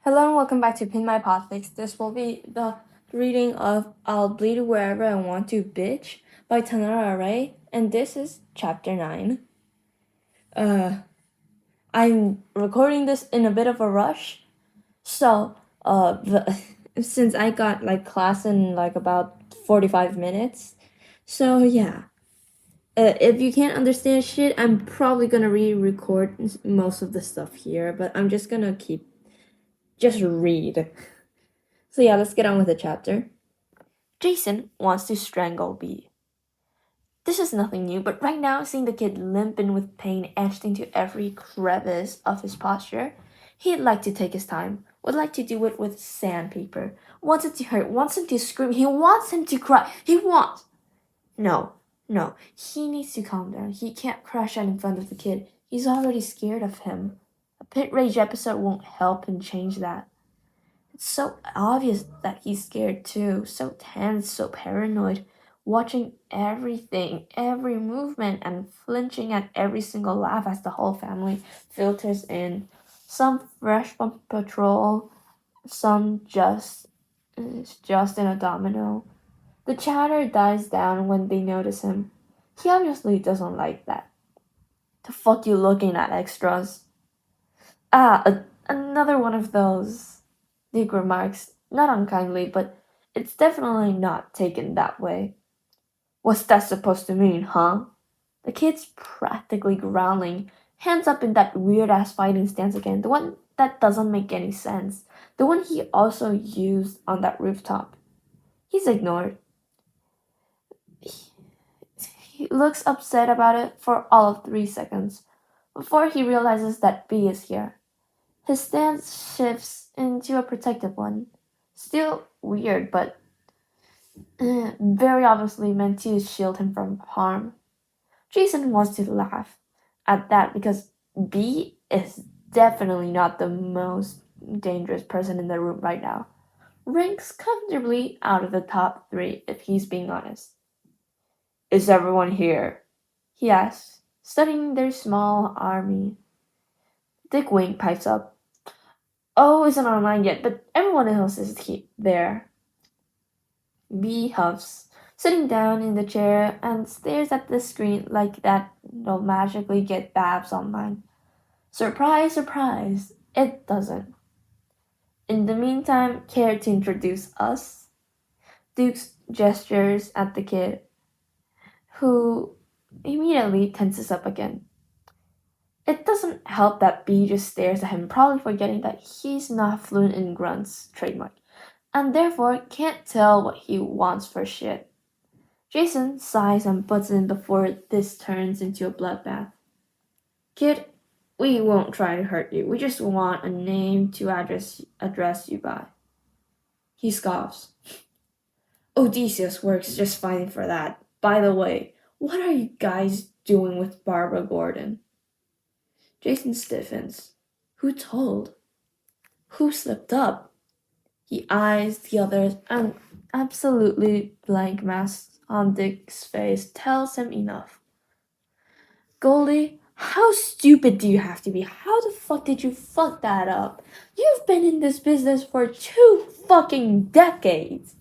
Hello and welcome back to Pin My Podfic. This will be the reading of I'll Bleed Wherever I Want to Bitch by TanaraRay, and this is chapter 9. I'm recording this in a bit of a rush, so since I got class in about 45 minutes, so yeah. If you can't understand shit, I'm probably gonna re-record most of the stuff here, but I'm just gonna just read. So yeah, let's get on with the chapter. Jason wants to strangle B. This is nothing new, but right now, seeing the kid limping with pain etched into every crevice of his posture, he'd like to take his time, would like to do it with sandpaper, wants it to hurt, wants him to scream, he wants him to cry, No, he needs to calm down. He can't crash out in front of the kid. He's already scared of him. A pit rage episode won't help him change that. It's so obvious that he's scared too, so tense, so paranoid, watching everything, every movement, and flinching at every single laugh as the whole family filters in. Some fresh from patrol, some just in a domino. The chatter dies down when they notice him. He obviously doesn't like that. The fuck you looking at, extras? Another one of those. Dick remarks, not unkindly, but it's definitely not taken that way. What's that supposed to mean, huh? The kid's practically growling, hands up in that weird-ass fighting stance again, the one that doesn't make any sense, the one he also used on that rooftop. He's ignored. He looks upset about it for all of 3 seconds, before he realizes that B is here. His stance shifts into a protective one. Still weird, but very obviously meant to shield him from harm. Jason wants to laugh at that because B is definitely not the most dangerous person in the room right now. Ranks comfortably out of the top 3 if he's being honest. Is everyone here? He asks, studying their small army. Dick Wink pipes up. O isn't online yet, but everyone else is there. B huffs, sitting down in the chair and stares at the screen like that they'll magically get Babs online. Surprise, surprise, it doesn't. In the meantime, care to introduce us? Duke gestures at the kid, who immediately tenses up again. It doesn't help that B just stares at him, probably forgetting that he's not fluent in grunts, trademark, and therefore can't tell what he wants for shit. Jason sighs and butts in before this turns into a bloodbath. Kid, we won't try to hurt you. We just want a name to address you by. He scoffs. Odysseus works just fine for that. By the way, what are you guys doing with Barbara Gordon? Jason stiffens. Who told? Who slipped up? He eyes the others, and absolutely blank mask on Dick's face tells him enough. Goldie, how stupid do you have to be? How the fuck did you fuck that up? You've been in this business for 2 fucking decades.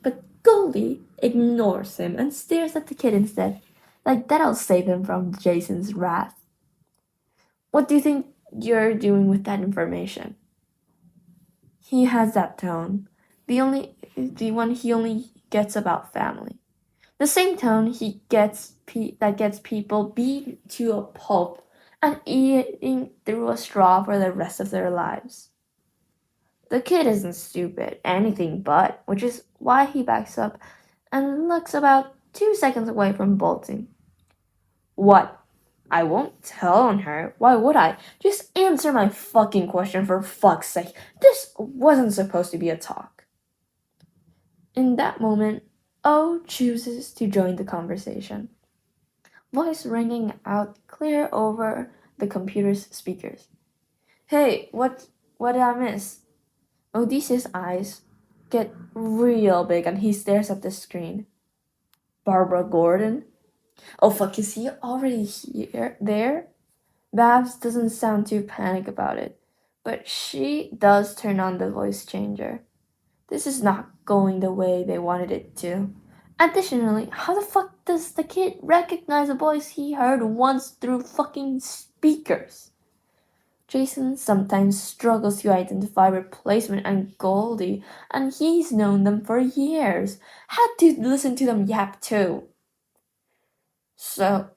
But Goldie ignores him and stares at the kid instead, like that'll save him from Jason's wrath. What do you think you're doing with that information? He has that tone, the one he only gets about family. The same tone he gets that gets people beat to a pulp and eating through a straw for the rest of their lives. The kid isn't stupid, anything but, which is why he backs up and looks about 2 seconds away from bolting. What? I won't tell on her. Why would I? Just answer my fucking question for fuck's sake. This wasn't supposed to be a talk. In that moment, O chooses to join the conversation. Voice ringing out clear over the computer's speakers. Hey, what did I miss? Odysseus' eyes get real big and he stares at the screen. Barbara Gordon? Oh fuck, is he already there? Babs doesn't sound too panicked about it, But she does turn on the voice changer. This is not going the way they wanted it to. Additionally, how the fuck does the kid recognize a voice he heard once through fucking speakers? Jason sometimes struggles to identify Replacement and Goldie, and he's known them for years. Had to listen to them yap too. So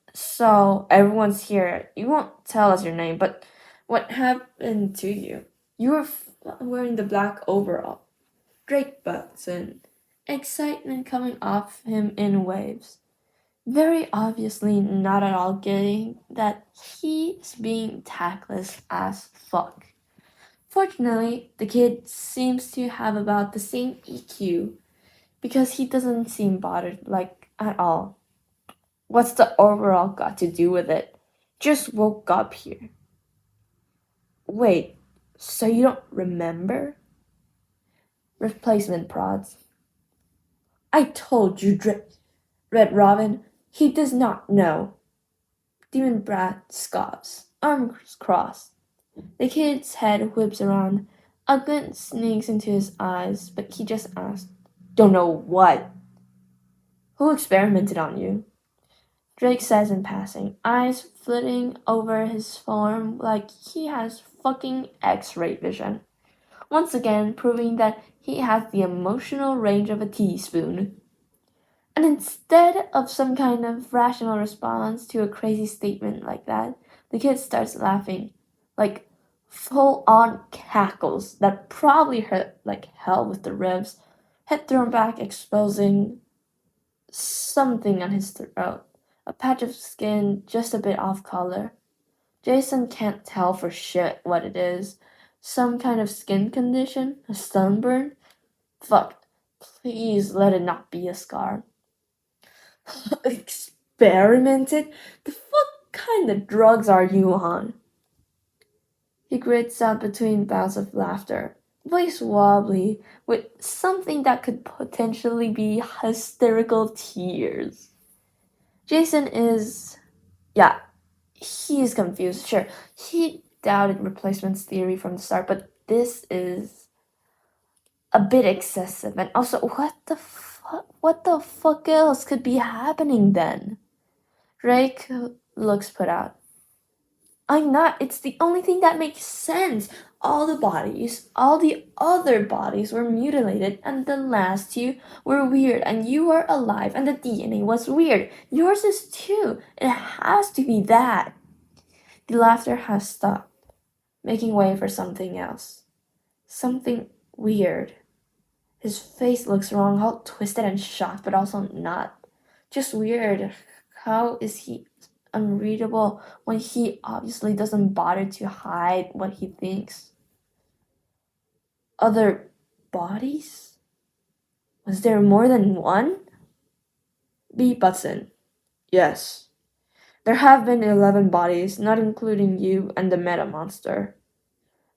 everyone's here. You won't tell us your name, but what happened to you? You were wearing the black overall. Drake butts in, excitement coming off him in waves. Very obviously not at all getting that he's being tactless as fuck. Fortunately, the kid seems to have about the same EQ because he doesn't seem bothered like at all. What's the overall got to do with it? Just woke up here. Wait, so you don't remember? Replacement prods. I told you, Red Robin, he does not know. Demon Brat scoffs, arms crossed. The kid's head whips around. A glint sneaks into his eyes, but he just asks, Don't know what? Who experimented on you? Drake says in passing, eyes flitting over his form like he has fucking X-ray vision. Once again, proving that he has the emotional range of a teaspoon. And instead of some kind of rational response to a crazy statement like that, the kid starts laughing, like full-on cackles that probably hurt like hell with the ribs, head thrown back, exposing something on his throat, a patch of skin just a bit off color. Jason can't tell for shit what it is. Some kind of skin condition? A sunburn? Fuck, please let it not be a scar. Experimented? The fuck kind of drugs are you on? He grits out between bouts of laughter, voice wobbly, with something that could potentially be hysterical tears. Jason is... yeah, he's confused, sure. He doubted Replacement's theory from the start, but this is a bit excessive. And also, what the fuck else could be happening then? Drake looks put out. I'm not. It's the only thing that makes sense. All the other bodies were mutilated, and the last two were weird, and you were alive, and the DNA was weird. Yours is too. It has to be that. The laughter has stopped, making way for something else. Something weird. His face looks wrong, all twisted and shocked, but also not. Just weird. How is he unreadable when he obviously doesn't bother to hide what he thinks? Other bodies? Was there more than one? B. Butson. Yes. There have been 11 bodies, not including you and the Meta Monster.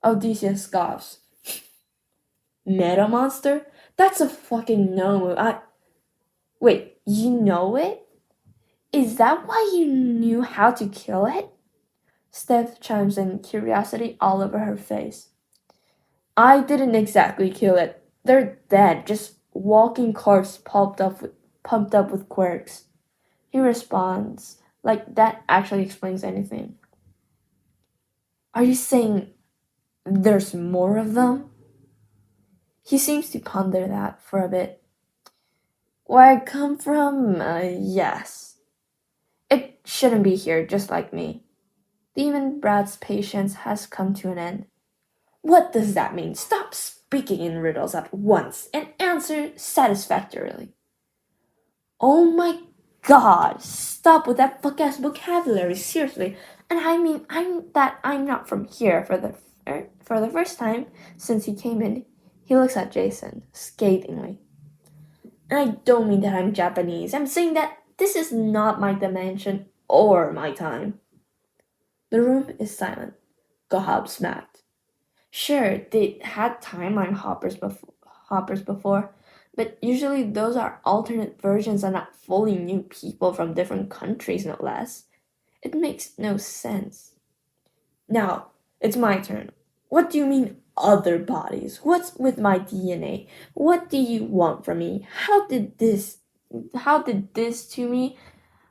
Odysseus scoffs. Meta Monster? That's a fucking no. Wait, you know it? Is that why you knew how to kill it? Steph chimes in, curiosity all over her face. I didn't exactly kill it. They're dead, just walking corpse pumped up with quirks. He responds, like that actually explains anything. Are you saying there's more of them? He seems to ponder that for a bit. Where I come from, yes. It shouldn't be here, just like me. Demon Brad's patience has come to an end. What does that mean? Stop speaking in riddles at once and answer satisfactorily. Oh my god, stop with that fuck-ass vocabulary, seriously. And I mean, I'm not from here. For the first time since he came in, he looks at Jason, scathingly. And I don't mean that I'm Japanese. I'm saying that this is not my dimension or my time. The room is silent, gobsmacked. Sure, they had timeline hoppers before, but usually those are alternate versions and not fully new people from different countries, no less. It makes no sense. Now, it's my turn. What do you mean other bodies? What's with my DNA? What do you want from me? How did this to me?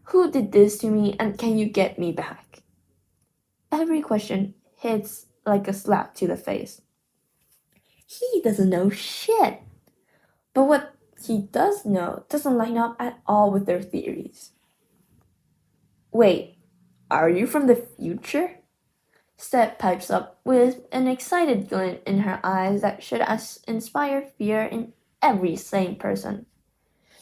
Who did this to me, and can you get me back? Every question hits like a slap to the face. He doesn't know shit. But what he does know doesn't line up at all with their theories. Wait, are you from the future? Steph pipes up with an excited glint in her eyes that should inspire fear in every sane person.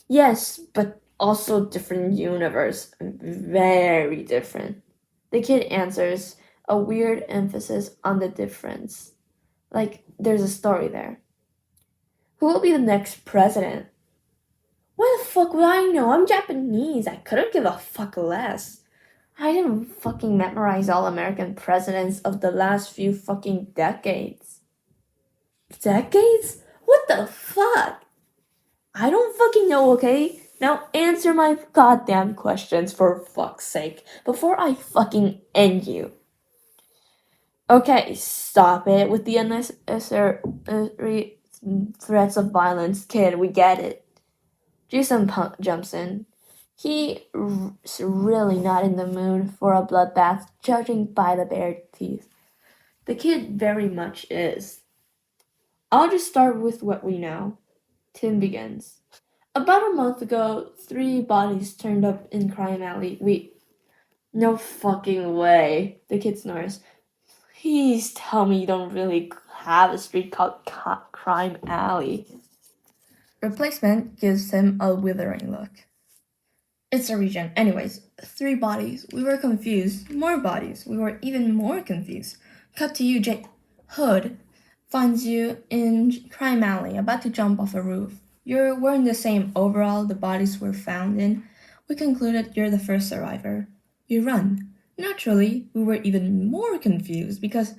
Yes, but also different universe. Very different. The kid answers, a weird emphasis on the difference. Like there's a story there. Who will be the next president? Why the fuck would I know? I'm Japanese. I couldn't give a fuck less. I didn't fucking memorize all American presidents of the last few fucking decades. Decades? What the fuck? I don't fucking know, okay? Now answer my goddamn questions for fuck's sake before I fucking end you. Okay, stop it with the unnecessary threats of violence, kid. We get it. Jason jumps in. He's really not in the mood for a bloodbath, judging by the bared teeth. The kid very much is. I'll just start with what we know. Tim begins. About a month ago, 3 bodies turned up in Crime Alley. No fucking way. The kid snores. Please tell me you don't really have a street called Crime Alley. Replacement gives him a withering look. It's a region. Anyways, 3 bodies. We were confused. More bodies. We were even more confused. Cut to you, Hood finds you in Crime Alley, about to jump off a roof. You're wearing the same overall the bodies were found in. We concluded you're the first survivor. You run. Naturally, we were even more confused because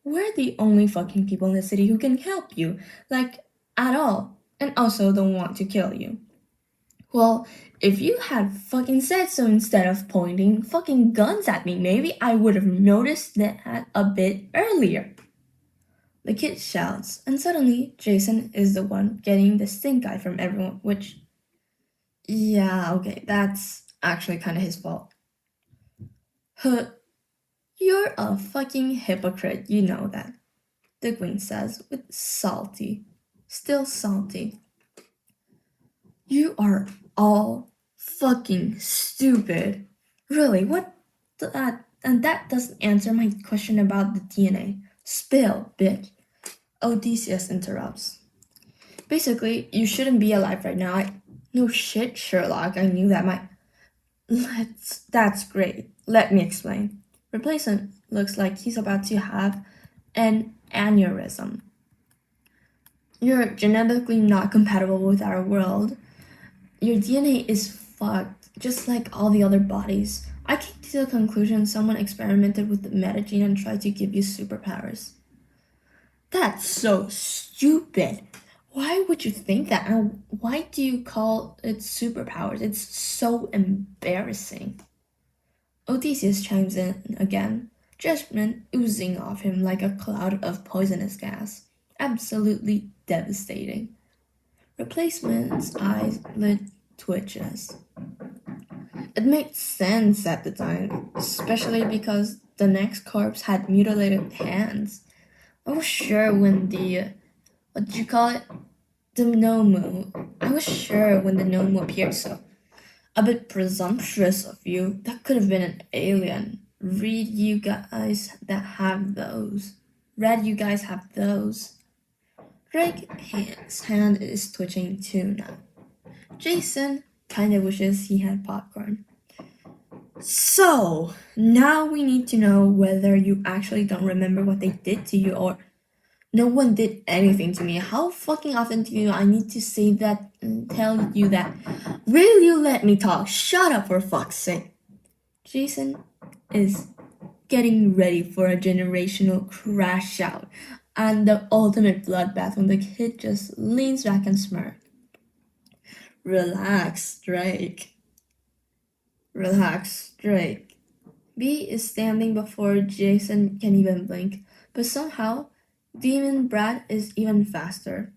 we're the only fucking people in the city who can help you, like, at all, and also don't want to kill you. Well, if you had fucking said so instead of pointing fucking guns at me, maybe I would have noticed that a bit earlier. The kid shouts, and suddenly Jason is the one getting the stink eye from everyone, which, yeah, okay, that's actually kind of his fault. You're a fucking hypocrite, you know that, the Queen says with still salty. You are all fucking stupid. Really, what? And that doesn't answer my question about the DNA. Spill, bitch. Odysseus interrupts. Basically, you shouldn't be alive right now. No shit, Sherlock. I knew that That's great. Let me explain. Replacement looks like he's about to have an aneurysm. You're genetically not compatible with our world. Your DNA is fucked, just like all the other bodies. I came to the conclusion someone experimented with the metagene and tried to give you superpowers. That's so stupid. Why would you think that? And why do you call it superpowers? It's so embarrassing. Odysseus chimes in again, judgment oozing off him like a cloud of poisonous gas. Absolutely devastating. Replacement's eyelid twitches. It made sense at the time, especially because the next corpse had mutilated hands. I was sure when the gnome. I was sure when the gnome appeared, so a bit presumptuous of you. That could have been an alien. Read you guys have those. Drake's hand is twitching too now. Jason kinda wishes he had popcorn. So, now we need to know whether you actually don't remember what they did to you or no one did anything to me. How fucking often do I need to say that and tell you that? Will you let me talk? Shut up for fuck's sake. Jason is getting ready for a generational crash out and the ultimate bloodbath when the kid just leans back and smirks. Relax, Drake. B is standing before Jason can even blink, but somehow Demon Brad is even faster.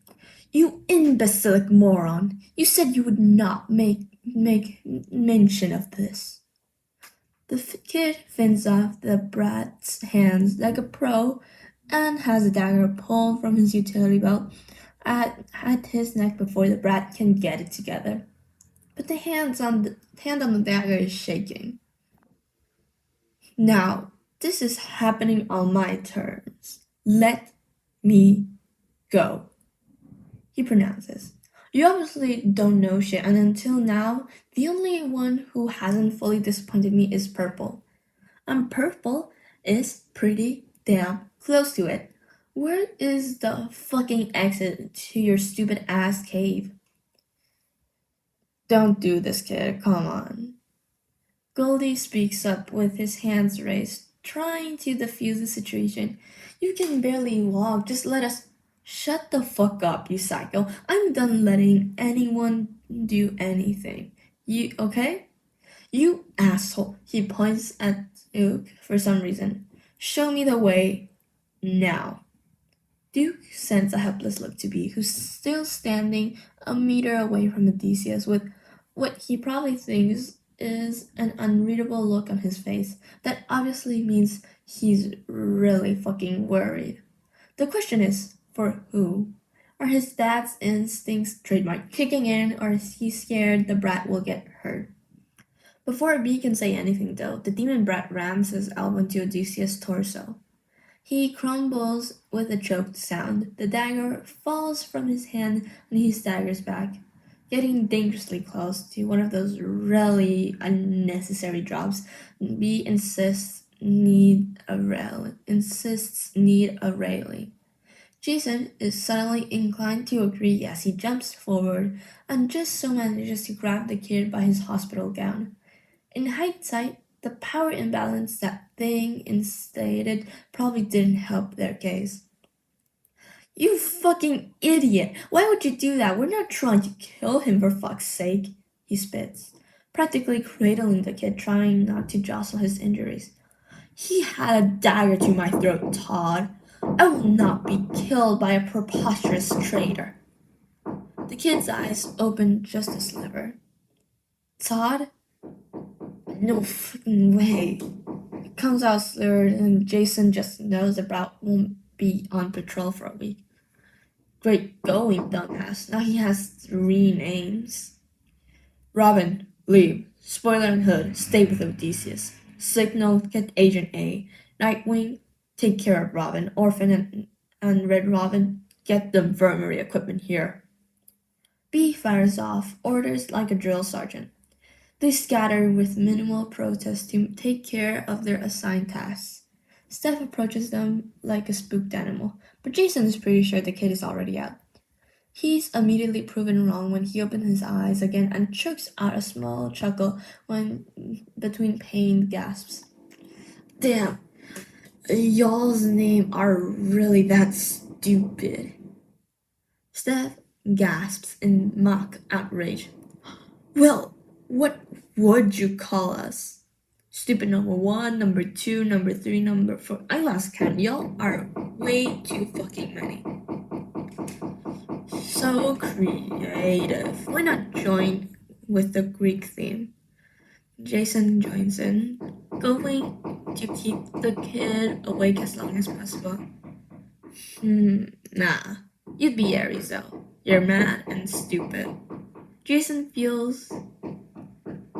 You imbecilic moron! You said you would not make mention of this. The kid fins off the brat's hands like a pro and has a dagger pulled from his utility belt at his neck before the brat can get it together. But the hand on the dagger is shaking. Now, this is happening on my terms. Let me go, he pronounces. You obviously don't know shit, and until now, the only one who hasn't fully disappointed me is Purple. And Purple is pretty damn close to it. Where is the fucking exit to your stupid ass cave? Don't do this, kid, come on. Goldie speaks up with his hands raised, trying to defuse the situation. You can barely walk, just let us. Shut the fuck up, you psycho. I'm done letting anyone do anything. You okay? You asshole. He points at Duke for some reason. Show me the way now. Duke sends a helpless look to B, who's still standing a meter away from Odysseus with what he probably thinks is an unreadable look on his face that obviously means he's really fucking worried. The question is, for who? Are his dad's instincts trademark kicking in, or is he scared the brat will get hurt? Before B can say anything though, the demon brat rams his elbow into Odysseus' torso. He crumbles with a choked sound. The dagger falls from his hand and he staggers back, getting dangerously close to one of those really unnecessary drops. B insists need a railing. Jason is suddenly inclined to agree as he jumps forward and just so manages to grab the kid by his hospital gown. In hindsight, the power imbalance that thing instated probably didn't help their case. You fucking idiot! Why would you do that? We're not trying to kill him for fuck's sake, he spits, practically cradling the kid, trying not to jostle his injuries. He had a dagger to my throat, Todd. I will not be killed by a preposterous traitor. The kid's eyes open just a sliver. Todd? No fucking way. It comes out slurred, and Jason just knows the brat won't be on patrol for a week. Great going, dumbass. Now he has 3 names. Robin, leave. Spoiler and Hood, stay with Odysseus. Signal, get Agent A. Nightwing, take care of Robin. Orphan and Red Robin, get the infirmary equipment here. B fires off orders like a drill sergeant. They scatter with minimal protest to take care of their assigned tasks. Steph approaches them like a spooked animal, but Jason is pretty sure the kid is already out. He's immediately proven wrong when he opens his eyes again and chokes out a small chuckle when between pained gasps. Damn, y'all's names are really that stupid. Steph gasps in mock outrage. Well, what would you call us? Stupid number 1, number 2, number 3, number 4. I lost count. Y'all are way too fucking many. So creative. Why not join with the Greek theme? Jason joins in, going to keep the kid awake as long as possible. Nah. You'd be Aries though. You're mad and stupid. Jason feels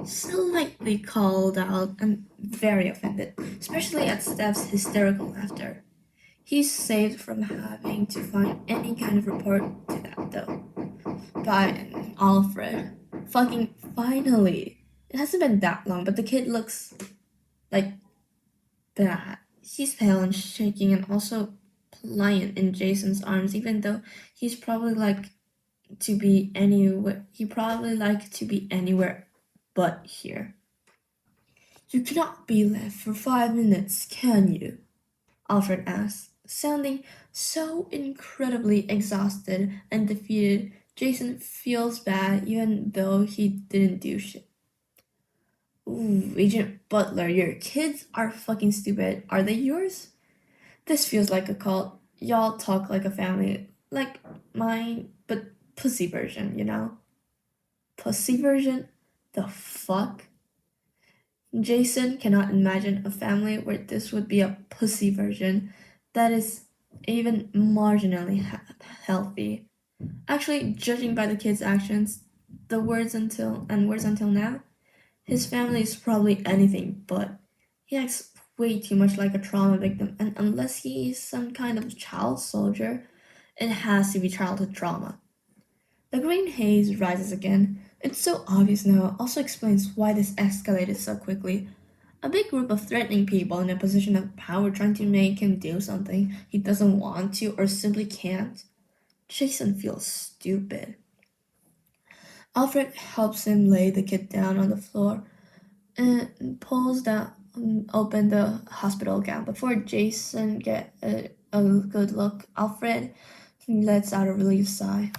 slightly called out and very offended, especially at Steph's hysterical laughter. He's saved from having to find any kind of report to that though. By Alfred. Fucking finally. It hasn't been that long, but the kid looks like that. He's pale and shaking and also pliant in Jason's arms, even though he's probably like to be anywhere but here. You cannot be left for 5 minutes, can you? Alfred asked, sounding so incredibly exhausted and defeated. Jason feels bad even though he didn't do shit. Ooh, Agent Butler, your kids are fucking stupid. Are they yours? This feels like a cult. y'all talk like a family, like mine, but pussy version, you know? Pussy version? The fuck? Jason cannot imagine a family where this would be a pussy version that is even marginally healthy. Actually, judging by the kid's actions, the words until now, his family is probably anything but. He acts way too much like a trauma victim, and unless he is some kind of child soldier, it has to be childhood trauma. The green haze rises again. It's so obvious now, also explains why this escalated so quickly. A big group of threatening people in a position of power trying to make him do something he doesn't want to or simply can't. Jason feels stupid. Alfred helps him lay the kid down on the floor and pulls down open the hospital gown. Before Jason get a good look, Alfred lets out a relieved sigh.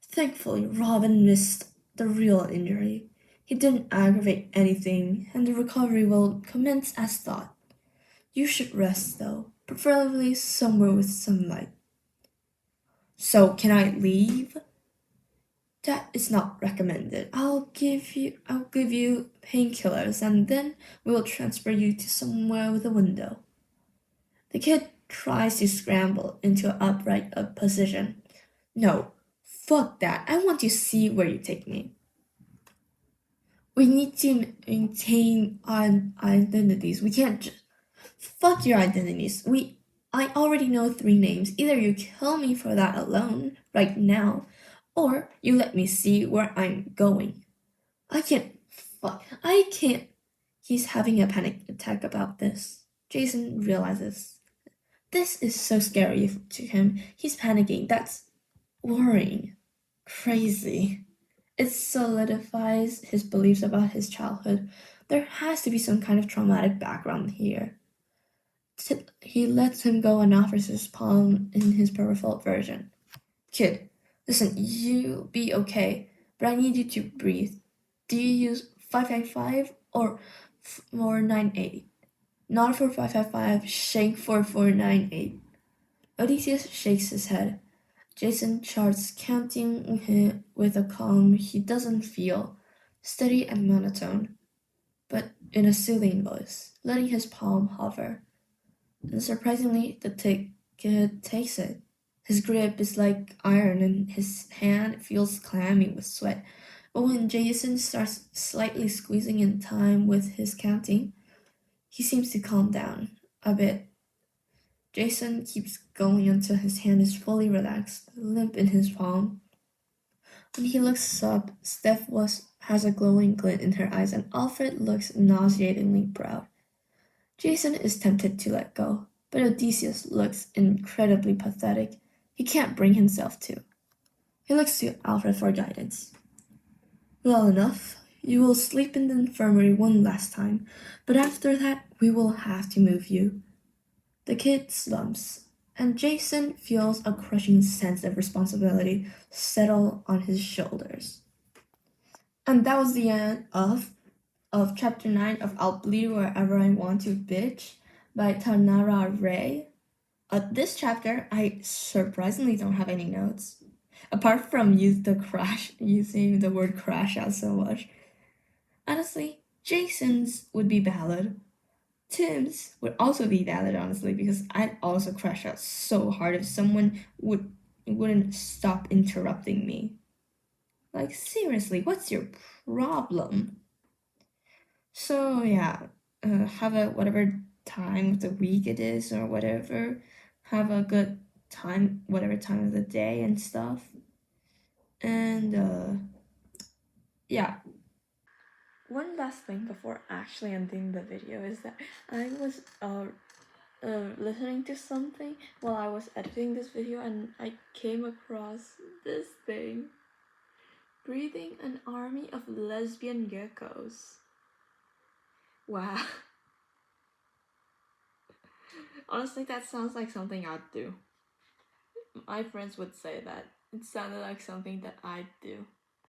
Thankfully, Robin missed the real injury. He didn't aggravate anything, and the recovery will commence as thought. You should rest, though, preferably somewhere with sunlight. So, can I leave? That is not recommended. I'll give you painkillers, and then we will transfer you to somewhere with a window. The kid tries to scramble into an upright position. No, fuck that. I want to see where you take me. We need to maintain our identities. We can't just fuck your identities. I already know 3 names. Either you kill me for that alone right now, or you let me see where I'm going. I can't. He's having a panic attack about this. Jason realizes. This is so scary to him. He's panicking. That's worrying. Crazy. It solidifies his beliefs about his childhood. There has to be some kind of traumatic background here. He lets him go and offers his palm in his peripheral version. Kid, listen, you'll be okay, but I need you to breathe. Do you use 555 or 498? Not for 555, shake for 498. Odysseus shakes his head. Jason charts counting with a calm he doesn't feel, steady and monotone, but in a soothing voice, letting his palm hover. And surprisingly, the kid takes it. His grip is like iron and his hand feels clammy with sweat. But when Jason starts slightly squeezing in time with his counting, he seems to calm down a bit. Jason keeps going until his hand is fully relaxed, limp in his palm. When he looks up, Steph has a glowing glint in her eyes and Alfred looks nauseatingly proud. Jason is tempted to let go, but Odysseus looks incredibly pathetic. He can't bring himself to. He looks to Alfred for guidance. Well enough. You will sleep in the infirmary one last time, but after that we will have to move you. The kid slumps, and Jason feels a crushing sense of responsibility settle on his shoulders. And that was the end of chapter 9 of I'll Bleed Wherever I Want to Bitch by TanaraRay. This chapter, I surprisingly don't have any notes. Apart from using the word crash out so much. Honestly, Jason's would be valid. Tim's would also be valid, honestly, because I'd also crash out so hard if someone wouldn't stop interrupting me. Like, seriously, what's your problem? So, yeah, have a whatever time of the week it is or whatever. Have a good time, whatever time of the day and stuff. And, yeah. One last thing before actually ending the video is that I was listening to something while I was editing this video and I came across this thing. Breathing an army of lesbian geckos. Wow. Honestly, that sounds like something I'd do. My friends would say that. It sounded like something that I'd do.